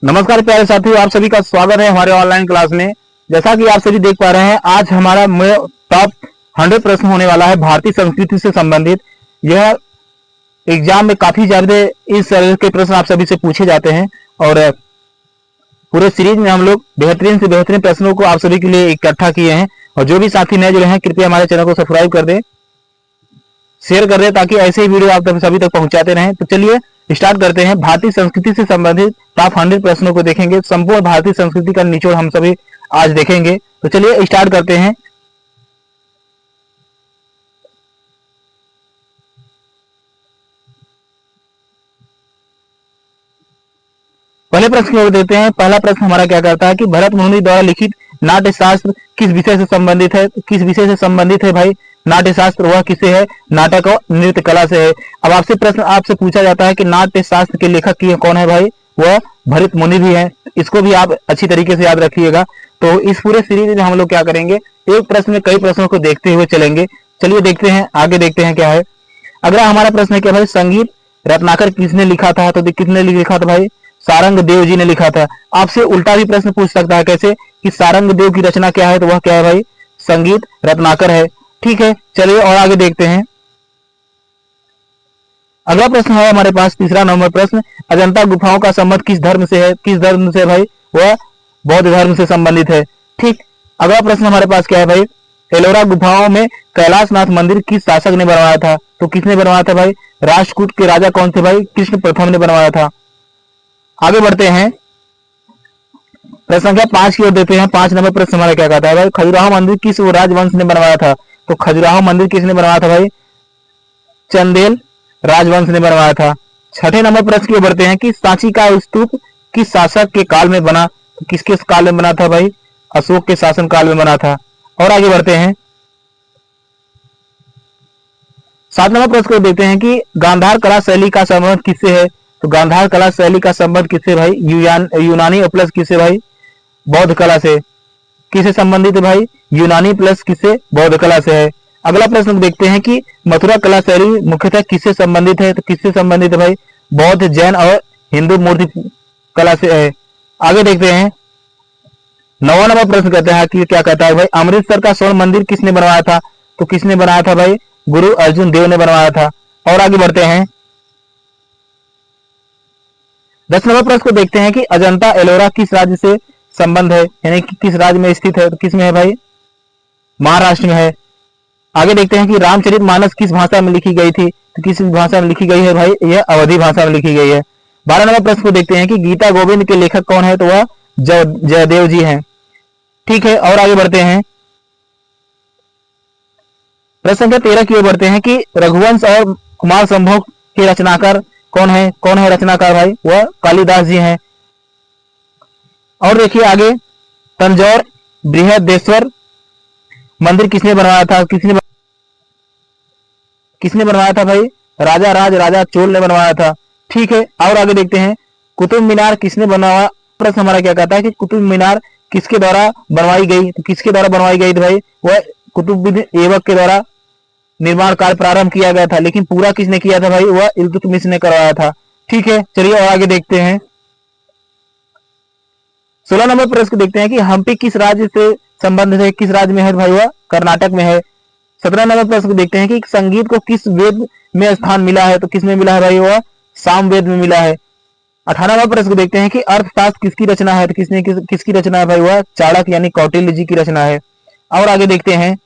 नमस्कार प्यारे साथियों, आप सभी का स्वागत है हमारे ऑनलाइन क्लास में। जैसा कि आप सभी देख पा रहे हैं, आज हमारा टॉप 100 प्रश्न होने वाला है भारतीय संस्कृति से संबंधित। यह एग्जाम में काफी ज्यादा इस तरह के प्रश्न आप सभी से पूछे जाते हैं और पूरे सीरीज में हम लोग बेहतरीन से बेहतरीन प्रश्नों को आप सभी के लिए इकट्ठा किए हैं। और जो भी साथी नए जुड़े हैं, कृपया हमारे चैनल को सब्सक्राइब कर दें, शेयर कर दें, ताकि ऐसे ही वीडियो आप सभी तक पहुंचाते रहें। तो चलिए स्टार्ट करते हैं। भारतीय संस्कृति से संबंधित टॉप 100 प्रश्नों को देखेंगे। संपूर्ण भारतीय संस्कृति का निचोड़ हम सभी आज देखेंगे। तो चलिए स्टार्ट करते हैं। पहले प्रश्न की ओर देते हैं। पहला प्रश्न हमारा क्या कहता है कि भरत मुनि द्वारा लिखित नाट्य शास्त्र किस विषय से संबंधित है? किस विषय से संबंधित है भाई नाट्य शास्त्र? वह किससे है? नाटक और नृत्य कला से है। अब आपसे प्रश्न आपसे पूछा जाता है कि नाट्य शास्त्र के लेखक कौन है भाई? वह भरत मुनि भी है। इसको भी आप अच्छी तरीके से याद रखिएगा। तो इस पूरे सीरीज में हम लोग क्या करेंगे, एक प्रश्न में कई प्रश्नों को देखते हुए चलेंगे। चलिए देखते हैं, आगे देखते हैं क्या है। अगला हमारा प्रश्न है क्या भाई, संगीत रत्नाकर किसने लिखा था? तो किसने लिखा था भाई? सारंग देव जी ने लिखा था। आपसे उल्टा भी प्रश्न पूछ सकता है, कैसे कि सारंग देव की रचना क्या है? तो वह क्या है भाई? संगीत रत्नाकर है। ठीक है, चलिए और आगे देखते हैं। अगला प्रश्न है हमारे पास तीसरा नंबर प्रश्न, अजंता गुफाओं का संबंध किस धर्म से है? किस धर्म से भाई? वह बौद्ध धर्म से संबंधित है। ठीक, अगला प्रश्न हमारे पास क्या है भाई, एलोरा गुफाओं में कैलाशनाथ मंदिर किस शासक ने बनवाया था? तो किसने बनवाया था भाई? राष्ट्रकूट के राजा कौन थे भाई? कृष्ण प्रथम ने बनवाया था। आगे बढ़ते हैं, प्रश्न संख्या 5 की ओर देते हैं। 5 नंबर प्रश्न हमारा क्या कहता है भाई, खजुराहो मंदिर किस राजवंश ने बनवाया था? तो खजुराहो मंदिर किसने बनवाया था भाई? चंदेल राजवंश ने बनवाया था। छठे नंबर प्रश्न की ओर बढ़ते हैं कि सांची का स्तूप किस शासक के काल में बना? तो किसके काल में बना था भाई? अशोक के शासन काल में बना था। और आगे बढ़ते हैं, 7 नंबर प्रश्न को देखते हैं कि गांधार कला शैली का संबंध किससे है? तो गांधार कला शैली का संबंध किससे भाई? यूनानी प्लस किससे भाई? बौद्ध कला से। किससे संबंधित है भाई? यूनानी प्लस किससे? बौद्ध कला से है। अगला प्रश्न देखते हैं कि मथुरा कला शैली मुख्यतः किससे संबंधित है? तो किससे संबंधित है भाई? बौद्ध, जैन और हिंदू मूर्ति कला से है। आगे देखते हैं, 9वां नंबर प्रश्न कहता है कि क्या कहता है भाई, अमृतसर का स्वर्ण मंदिर किसने बनवाया था? तो किसने बनाया था भाई? गुरु अर्जुन देव ने बनवाया था। और आगे बढ़ते हैं, 10 नंबर प्रश्न को देखते हैं कि अजंता एलोरा किस राज्य से संबंध है, यानी कि किस राज्य में स्थित है? तो किस में है भाई? महाराष्ट्र में है। आगे देखते हैं कि रामचरितमानस किस भाषा में लिखी गई थी? तो किस भाषा में लिखी गई है भाई? यह अवधी भाषा में लिखी गई है। 12 नंबर प्रश्न को देखते हैं कि गीता गोविंद के लेखक कौन है? तो वह जयदेव जी हैं। ठीक है, और आगे बढ़ते हैं, प्रश्न संख्या 13 की ओर बढ़ते हैं कि रघुवंश और कुमार संभव के रचनाकार कौन है? कौन है रचनाकार भाई? वह कालिदास जी हैं। और देखिए आगे, तंजौर बृहदेश्वर मंदिर किसने बनवाया था? किसने बनवाया था भाई? राजा चोल ने बनवाया था। ठीक है, और आगे देखते हैं, कुतुब मीनार किसने बनवाया? प्रश्न हमारा क्या कहता है कि कुतुब मीनार किसके द्वारा बनवाई गई? तो किसके द्वारा बनवाई गई थी भाई? वह कुतुबुद्दीन ऐबक के द्वारा निर्माण कार्य प्रारंभ किया गया था, लेकिन पूरा किसने किया था भाई? वह इल्तुतमिश ने करवाया था। ठीक है, चलिए और आगे देखते हैं, 16 नंबर प्रश्न देखते हैं कि हम्पी किस राज्य से संबंधित है? किस राज्य में है भाई? वह कर्नाटक में है। 17 नंबर प्रश्न देखते हैं कि संगीत को किस वेद में स्थान मिला है? तो किस में मिला है भाई? वह सामवेद में मिला है। 18 नंबर प्रश्न देखते हैं कि अर्थशास्त्र किसकी रचना है? तो किसकी रचना है भाई? वह चाणक्य यानी कौटिल्य जी की रचना है। और आगे देखते हैं,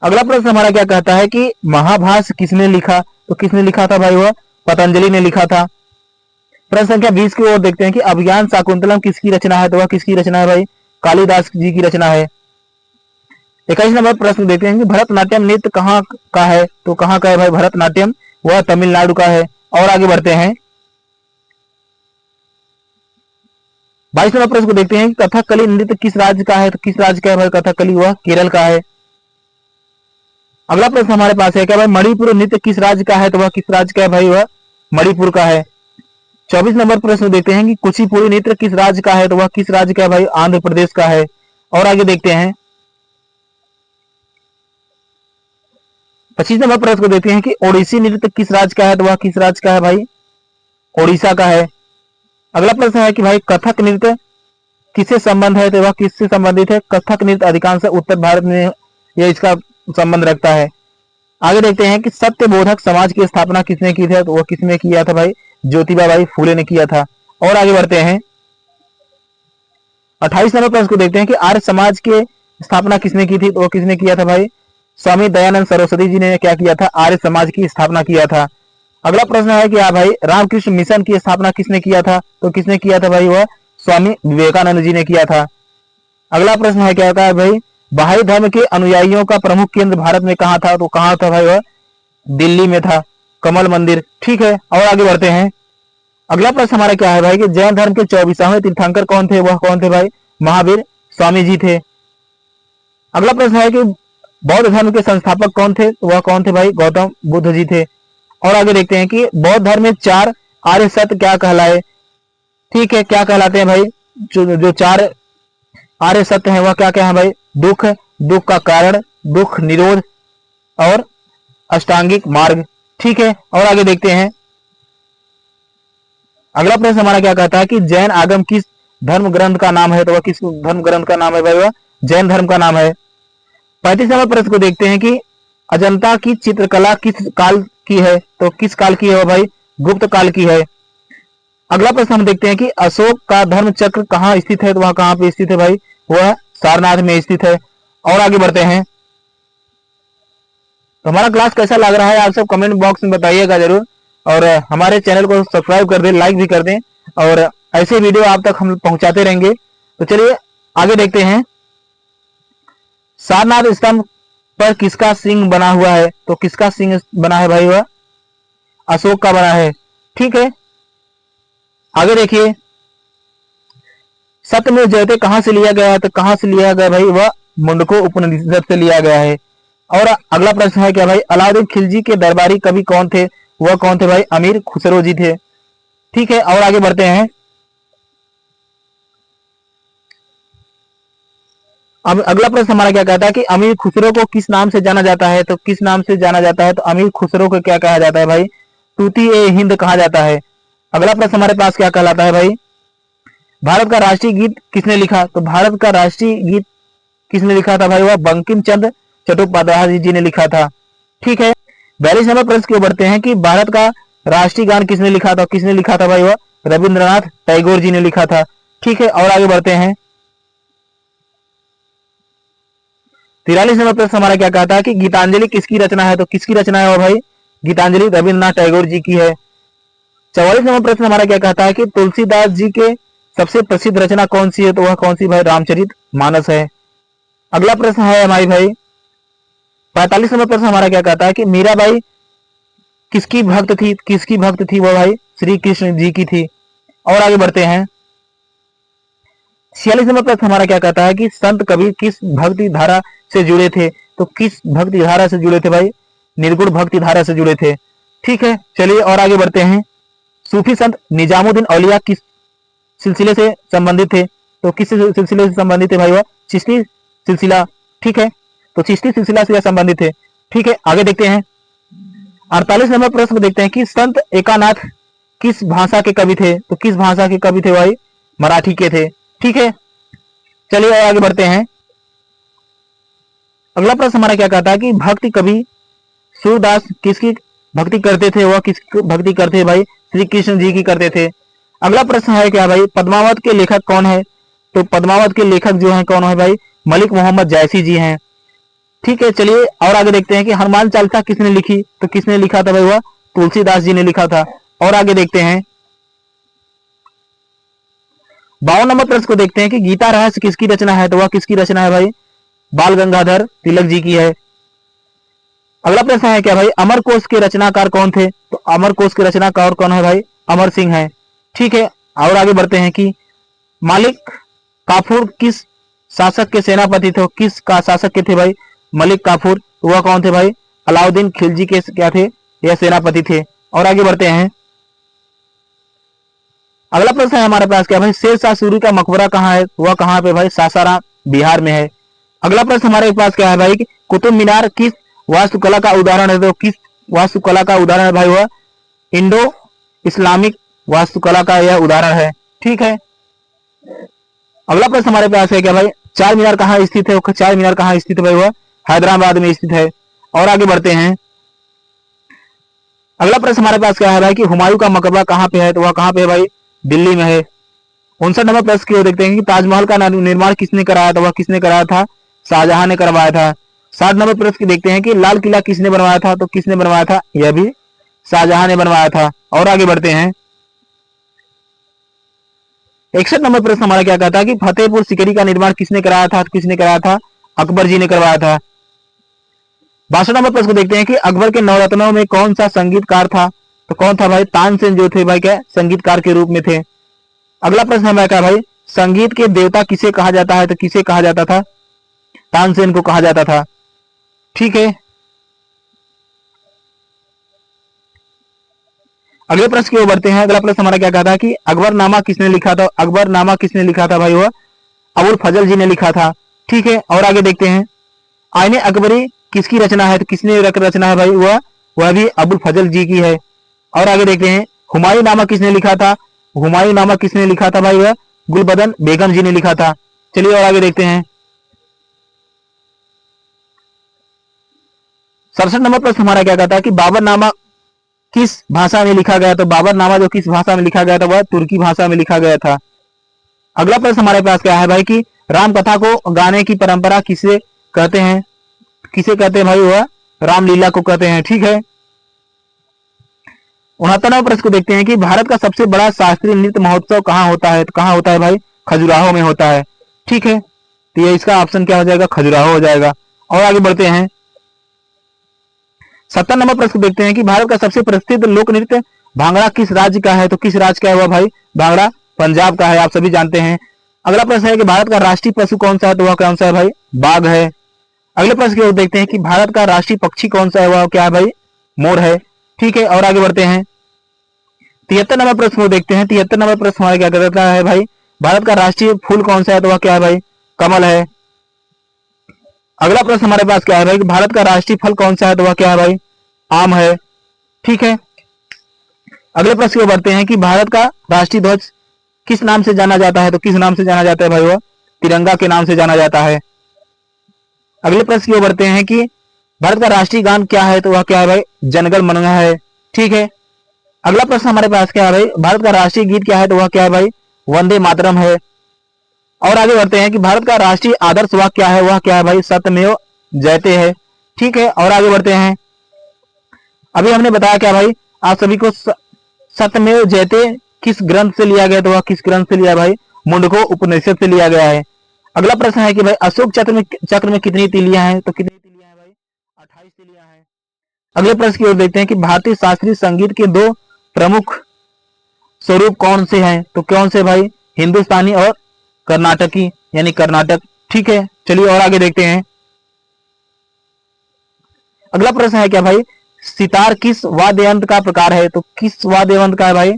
अगला प्रश्न हमारा क्या कहता है कि महाभाष्य किसने लिखा? तो किसने लिखा था भाई? वह पतंजलि ने लिखा था। प्रश्न संख्या 20 की ओर देखते हैं कि अभिज्ञान शाकुंतलम किसकी रचना है? तो वह किसकी रचना है भाई? कालिदास जी की रचना है। 21 नंबर प्रश्न देखते हैं कि भरतनाट्यम नृत्य कहाँ का है? तो कहाँ का है भाई भरतनाट्यम? वह तमिलनाडु का है। और आगे बढ़ते हैं, 22 नंबर प्रश्न को देखते हैं कि कथकली नृत्य किस राज्य का है? तो किस राज्य का है भाई कथकली? वह केरल का है। अगला प्रश्न हमारे पास है क्या भाई, मणिपुर नृत्य किस राज्य का है? तो वह किस राज्य का है भाई? वह मणिपुर का है। 24 नंबर प्रश्न देखते हैं कि कुचिपुड़ी नृत्य किस राज्य का है? तो वह किस राज्य का है भाई? आंध्र प्रदेश का है। और आगे देखते हैं, 25 नंबर प्रश्न को देखते हैं कि ओडिसी नृत्य किस राज्य का है? तो वह किस राज्य का है भाई? ओडिशा का है। अगला प्रश्न है कि भाई कथक नृत्य किससे संबंध है, तो वह किससे संबंधित है? कथक नृत्य अधिकांश उत्तर भारत में यह इसका संबंध रखता है। आगे देखते हैं कि सत्यबोधक समाज की स्थापना किसने की थी, तो वह किसने किया था भाई? ज्योतिबा बाई फूले ने किया था। और आगे बढ़ते हैं 28 नंबर प्रश्न को देखते हैं कि आर्य समाज की स्थापना किसने की थी, तो वह किसने किया था भाई? स्वामी दयानंद सरस्वती जी ने क्या किया था? आर्य समाज की स्थापना किया था। अगला प्रश्न है कि भाई रामकृष्ण मिशन की स्थापना किसने किया था, तो किसने किया था भाई? वह स्वामी विवेकानंद जी ने किया था। अगला प्रश्न है क्या है भाई बहाई धर्म के अनुयायियों का प्रमुख केंद्र भारत में कहाँ था, तो कहाँ था भाई? वह दिल्ली में था, कमल मंदिर। ठीक है, और आगे बढ़ते हैं। अगला प्रश्न हमारा क्या है भाई कि जैन धर्म के 24वें तीर्थंकर कौन थे, वह कौन थे भाई? महावीर स्वामी जी थे। अगला प्रश्न है कि बौद्ध धर्म के संस्थापक कौन थे, तो वह कौन थे भाई? गौतम बुद्ध जी थे। और आगे देखते हैं कि बौद्ध धर्म में 4 आर्य सत्य क्या कहलाए। ठीक है, क्या कहलाते हैं भाई? जो 4 आर्य सत्य है वह क्या क्या है भाई? दुख, दुख का कारण, दुख निरोध और अष्टांगिक मार्ग। ठीक है, और आगे देखते हैं। अगला प्रश्न हमारा क्या कहता है कि जैन आगम किस धर्म ग्रंथ का नाम है, तो वह किस धर्म ग्रंथ का नाम है भाई? वह जैन धर्म का नाम है। 35 नंबर प्रश्न को देखते हैं कि अजंता की चित्रकला किस काल की है, तो किस काल की है भाई? गुप्त काल की है। अगला प्रश्न हम देखते हैं कि अशोक का धर्म चक्र कहाँ स्थित है, तो वह कहाँ पे स्थित है भाई? वह सारनाथ में स्थित है। और आगे बढ़ते हैं। तो हमारा क्लास कैसा लग रहा है आप सब कमेंट बॉक्स में बताइएगा जरूर, और हमारे चैनल को सब्सक्राइब कर दें, लाइक भी कर दें, और ऐसे वीडियो आप तक हम पहुंचाते रहेंगे। तो चलिए आगे देखते हैं। सारनाथ स्तंभ पर किसका सिंह बना हुआ है, तो किसका सिंह बना है भाई? वह अशोक का बना है। ठीक है, आगे देखिए। सत्यमेव जयते कहां से लिया गया है, तो कहां से लिया गया भाई? वह मुंडको उपनिषद से लिया गया है। और अगला प्रश्न है क्या भाई अलाउद्दीन खिलजी के दरबारी कवि कौन थे, वह कौन थे भाई? अमीर खुसरो जी थे। ठीक है, और आगे बढ़ते हैं। अब अगला प्रश्न हमारा क्या कहता है कि अमीर खुसरो को किस नाम से जाना जाता है, तो किस नाम से जाना जाता है? तो अमीर खुसरो को क्या कहा जाता है भाई? तूती ए हिंद कहा जाता है। अगला प्रश्न हमारे पास क्या कहलाता है भाई? भारत का राष्ट्रीय गीत किसने लिखा, तो भारत का राष्ट्रीय गीत किसने लिखा था भाई? वह बंकिम चंद्र चट्टोपाध्याय जी ने लिखा था। ठीक है, 42 नंबर प्रश्न की ओर बढ़ते हैं कि भारत का राष्ट्रीय गान किसने लिखा था, किसने लिखा था भाई? वह रविंद्रनाथ टैगोर जी ने लिखा था। ठीक है, और आगे बढ़ते हैं। 43 नंबर प्रश्न हमारा क्या कहता है कि गीतांजलि किसकी रचना है, तो किसकी रचना है वह भाई? गीतांजलि रविंद्रनाथ टैगोर जी की है। 44 नंबर प्रश्न हमारा क्या कहता है कि तुलसीदास जी के सबसे प्रसिद्ध रचना कौन सी है, तो वह कौन सी भाई? रामचरित मानस है। अगला प्रश्न है हमारी भाई 45 नंबर प्रश्न हमारा क्या कहता है कि मीराबाई किसकी भक्त थी, किसकी भक्त थी वह भाई? श्री कृष्ण जी की थी। और आगे बढ़ते हैं। 46 नंबर प्रश्न हमारा क्या कहता है कि संत कबीर किस भक्ति धारा से जुड़े थे, तो किस भक्ति धारा से जुड़े थे भाई? निर्गुण भक्ति धारा से जुड़े थे। ठीक है, चलिए और आगे बढ़ते हैं। सूफी संत निजामुद्दीन औलिया किस सिलसिले से संबंधित थे, तो किस सिलसिले से संबंधित थे भाई? वह चिश्ती सिलसिला। ठीक है, तो चिश्ती सिलसिला से संबंधित थे। ठीक है, आगे देखते हैं। 48 नंबर प्रश्न को देखते हैं कि संत एकानाथ किस भाषा के कवि थे, तो किस भाषा के कवि थे भाई? मराठी के थे। ठीक है, चलिए और आगे बढ़ते हैं। अगला प्रश्न हमारा क्या कहता है कि भक्ति कवि सूरदास किसकी भक्ति करते थे, वह किसकी भक्ति करते भाई? श्री कृष्ण जी की करते थे। अगला प्रश्न है क्या भाई पद्मावत के लेखक कौन है, तो पद्मावत के लेखक जो हैं कौन है भाई? मलिक मोहम्मद जायसी जी हैं। ठीक है, चलिए और आगे देखते हैं कि हनुमान चालीसा किसने लिखी, तो किसने लिखा था भाई? वह तुलसीदास जी ने लिखा था। और आगे देखते हैं। 52 नंबर प्रश्न को देखते हैं कि गीता रहस्य किसकी रचना है, तो वह किसकी रचना है भाई? बाल गंगाधर तिलक जी की है। अगला प्रश्न है क्या भाई अमर कोश के रचनाकार कौन थे, तो अमर कोश के रचनाकार कौन है भाई? अमर सिंह है। ठीक है, और आगे बढ़ते हैं कि मालिक काफूर किस शासक के सेनापति थे, किस का शासक के थे भाई? मलिक काफूर। वह कौन थे भाई? अलाउद्दीन खिलजी के क्या थे? यह सेनापति थे। और आगे बढ़ते हैं। अगला प्रश्न है हमारे पास क्या भाई शेर शाह सूरी का मकबरा कहाँ है, वह कहाँ पे भाई? सासाराम बिहार में है। अगला प्रश्न हमारे पास क्या है भाई कि कुतुब मीनार किस वास्तुकला का उदाहरण है, तो किस वास्तुकला का उदाहरण है भाई? वह इंडो इस्लामिक वास्तुकला का यह उदाहरण है। ठीक है, अगला प्रश्न हमारे पास है क्या भाई, चार मीनार कहाँ स्थित है? चार मीनार कहाँ स्थित है भाई? वह हैदराबाद में स्थित है। और आगे बढ़ते हैं, अगला प्रश्न हमारे पास क्या है भाई कि हुमायूं का मकबरा कहाँ पे है? तो वह कहाँ पे है भाई? दिल्ली में है। 59 नंबर प्रश्न की ओर देखते हैं कि ताजमहल का निर्माण किसने कराया? तो वह किसने कराया था? शाहजहां ने करवाया था। 60 नंबर प्रश्न की देखते हैं कि लाल किला किसने बनवाया था? तो किसने बनवाया था? यह भी शाहजहां ने बनवाया था। और आगे बढ़ते हैं, 61 नंबर प्रश्न हमारा क्या कहता है कि फतेहपुर सिकरी का निर्माण किसने कराया था? तो किसने कराया था? अकबर जी ने करवाया था। 62 नंबर प्रश्न को देखते हैं कि अकबर के नवरत्नों में कौन सा संगीतकार था? तो कौन था भाई? तानसेन जो थे भाई क्या संगीतकार के रूप में थे। अगला प्रश्न हमारा क्या भाई, संगीत के देवता किसे कहा जाता है? तो किसे कहा जाता था? तानसेन को कहा जाता था। ठीक है, अगले प्रश्न की ओर बढ़ते हैं। अगला प्रश्न हमारा क्या कहता है कि अकबरनामा किसने लिखा था? अकबरनामा किसने लिखा था भाई? वह अबुल फजल जी ने लिखा था। ठीक है, और आगे देखते हैं, आईने अकबरी किसकी रचना है? तो किसने रचना है भाई? वह भी अबुल फजल जी की है। और आगे देखते हैं, हुमायूं नामा किसने लिखा था? हुमायूं नामा किसने लिखा था भाई? वह गुलबदन बेगम जी ने लिखा था। चलिए और आगे देखते हैं, 67 नंबर प्रश्न हमारा क्या कहता है कि बाबरनामा किस भाषा में लिखा गया? तो बाबरनामा जो किस भाषा में लिखा गया था? वह तुर्की भाषा में लिखा गया था। अगला प्रश्न हमारे पास क्या है भाई कि राम कथा को गाने की परंपरा किसे कहते हैं? किसे कहते हैं भाई? वह रामलीला को कहते हैं। ठीक है, 69 प्रश्न को देखते हैं कि भारत का सबसे बड़ा शास्त्रीय नृत्य महोत्सव कहाँ होता है? तो कहाँ होता है भाई? खजुराहो में होता है। ठीक है, तो ये इसका ऑप्शन क्या हो जाएगा? खजुराहो हो जाएगा। और आगे बढ़ते हैं, 70 नंबर प्रश्न को देखते हैं कि भारत का सबसे प्रसिद्ध लोक नृत्य भांगड़ा किस राज्य का है? तो किस राज्य का है वह भाई? भांगड़ा पंजाब का है, आप सभी जानते हैं। अगला प्रश्न है कि भारत का राष्ट्रीय पशु कौन सा है? तो वह कौन सा है भाई? बाघ है। अगले प्रश्न की ओर देखते हैं कि भारत का राष्ट्रीय पक्षी कौन सा है? वह क्या है भाई? मोर है। ठीक है, और आगे बढ़ते हैं, 73 नंबर प्रश्न को देखते हैं। 73 नंबर प्रश्न हमारा क्या कहता है भाई, भारत का राष्ट्रीय फूल कौन सा है? तो वह क्या है भाई? कमल है। अगला प्रश्न हमारे पास क्या है भाई, भारत का राष्ट्रीय फल कौन सा है? तो वह क्या है भाई? आम है। ठीक है, अगले प्रश्न को बढ़ते हैं कि भारत का राष्ट्रीय ध्वज किस नाम से जाना जाता है? तो किस नाम से जाना जाता है भाई? वह तिरंगा के नाम से जाना जाता है। अगले प्रश्न की ओर बढ़ते हैं कि भारत का राष्ट्रीय गान क्या है? तो वह क्या है भाई? जनगण मन है। ठीक है, अगला प्रश्न हमारे पास क्या है भाई, भारत का राष्ट्रीय गीत क्या है? तो वह क्या है भाई? वंदे मातरम है। और आगे बढ़ते हैं कि भारत का राष्ट्रीय आदर्श वाक्य क्या है? वह क्या है भाई? सत्यमेव जयते है। ठीक है, और आगे बढ़ते हैं, अभी हमने बताया क्या भाई आप सभी को, सत्यमेव जयते किस ग्रंथ से लिया गया? तो वह किस ग्रंथ से लिया भाई? मुंडको उपनिषद से लिया गया है। अगला प्रश्न है कि भाई अशोक चक्र में कितनी तीलियां हैं? तो कितनी तीलियां हैं भाई? 28 तीलियां हैं। अगले प्रश्न की ओर देखते हैं कि भारतीय शास्त्रीय संगीत के दो प्रमुख स्वरूप कौन से हैं? तो कौन से भाई? हिंदुस्तानी और कर्नाटकी, यानी कर्नाटक। ठीक है, चलिए और आगे देखते हैं, अगला प्रश्न है क्या भाई, सितार किस वाद्य यंत्र का प्रकार है? तो किस वाद्य यंत्र का है भाई?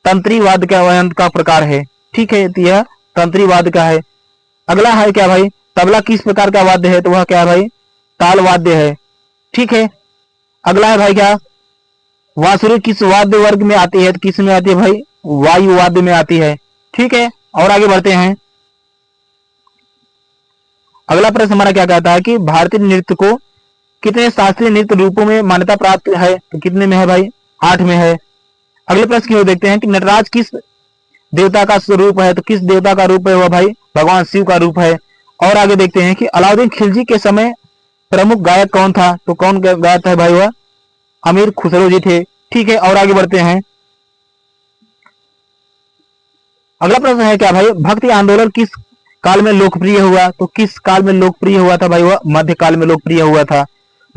तंत्री वाद्य का यंत्र का प्रकार है। ठीक है, तो यह तंत्री वाद्य का है। अगला है क्या भाई, तबला किस प्रकार का वाद्य है? तो वह क्या है भाई? ताल वाद्य है। ठीक है, अगला है भाई क्या, बांसुरी किस वाद्य वर्ग में आती है? तो किस में आती है भाई? वायु वाद्य में आती है। ठीक है, और आगे बढ़ते हैं, अगला प्रश्न हमारा क्या कहता है कि भारतीय नृत्य को कितने शास्त्रीय नृत्य रूपों में मान्यता प्राप्त है? तो कितने में है भाई? 8 में है। अगले प्रश्न की ओर देखते हैं कि नटराज किस देवता का स्वरूप है? तो किस देवता का रूप है वह भाई? भगवान शिव का रूप है। और आगे देखते हैं कि अलाउद्दीन खिलजी के समय प्रमुख गायक कौन था? तो कौन गायक है भाई? वह अमीर खुसरो जी थे। ठीक है, और आगे बढ़ते हैं, अगला प्रश्न है क्या भाई, भक्ति आंदोलन किस काल में लोकप्रिय हुआ? तो किस काल में लोकप्रिय हुआ था भाई? वह मध्यकाल में लोकप्रिय हुआ था।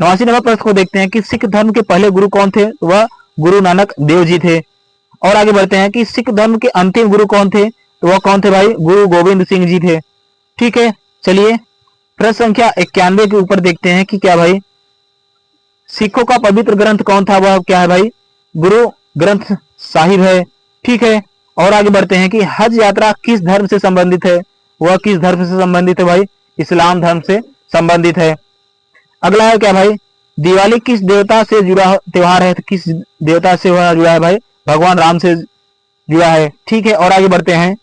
89 नंबर प्रश्न को देखते हैं कि सिख धर्म के पहले गुरु कौन थे? तो वह गुरु नानक देव जी थे। और आगे बढ़ते हैं कि सिख धर्म के अंतिम गुरु कौन थे? तो वह कौन थे भाई? गुरु गोविंद सिंह जी थे। ठीक है, चलिए प्रश्न संख्या 91 के ऊपर देखते हैं कि क्या भाई, सिखों का पवित्र ग्रंथ कौन था? वह क्या है भाई? गुरु ग्रंथ साहिब है। ठीक है, और आगे बढ़ते हैं कि हज यात्रा किस धर्म से संबंधित है? वह किस धर्म से संबंधित है भाई? इस्लाम धर्म से संबंधित है। अगला है क्या भाई, दिवाली किस देवता से जुड़ा त्योहार है? तो किस देवता से वह जुड़ा है भाई? भगवान राम से जुड़ा है। ठीक है, और आगे बढ़ते हैं।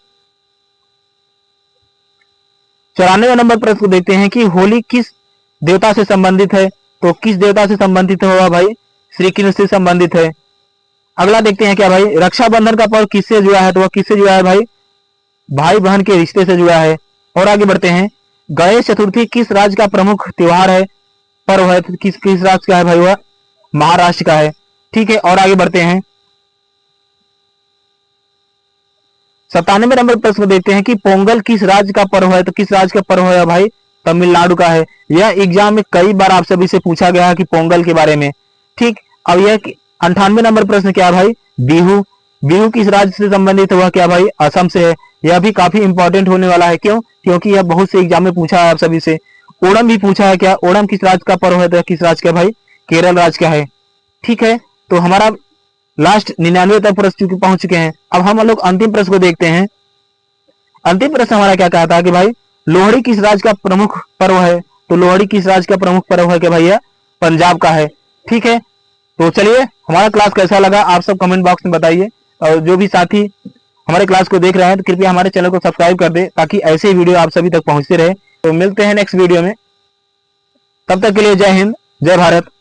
94 नंबर प्रश्न को देखते हैं कि होली किस देवता से संबंधित है। तो किस देवता से संबंधित होगा भाई, श्री कृष्ण से संबंधित है। अगला देखते हैं क्या भाई, रक्षाबंधन का पर्व किससे जुड़ा है। तो वह किससे जुड़ा है भाई, भाई बहन के रिश्ते से जुड़ा है। और आगे बढ़ते हैं, गणेश चतुर्थी किस राज्य का प्रमुख त्योहार है, पर्व है। तो किस किस राज्य का है भाई, वह महाराष्ट्र का है। ठीक है, और आगे बढ़ते हैं। 97 नंबर प्रश्न देखते हैं कि पोंगल किस राज्य का पर्व है। तो किस राज्य का पर्व है भाई, तमिलनाडु का है। यह एग्जाम में कई बार आप सभी से पूछा गया है कि पोंगल के बारे में। ठीक, अब यह 98 नंबर प्रश्न क्या भाई, बिहू। बिहू किस राज्य से संबंधित हुआ, क्या भाई, असम से है। यह भी काफी इंपॉर्टेंट होने वाला है, क्यों, क्योंकि यह बहुत से एग्जाम में पूछा है आप सभी से। ओणम भी पूछा है, क्या ओणम किस राज्य का पर्व है। तो किस राज्य का भाई, केरल राज्य का है। ठीक है, तो हमारा लास्ट 99 तक प्रश्न पहुंच चुके हैं। अब हम लोग अंतिम प्रश्न को देखते हैं। अंतिम प्रश्न हमारा क्या कहता है कि भाई लोहड़ी किस राज्य का प्रमुख पर्व है। तो लोहड़ी किस राज्य का प्रमुख पर्व है कि भैया, पंजाब का है। ठीक है, तो चलिए, हमारा क्लास कैसा लगा आप सब कमेंट बॉक्स में बताइए। और जो भी साथी हमारे क्लास को देख रहे हैं तो कृपया हमारे चैनल को सब्सक्राइब कर दे, ताकि ऐसे वीडियो आप सभी तक पहुंचते रहे। तो मिलते हैं नेक्स्ट वीडियो में, तब तक के लिए जय हिंद, जय भारत।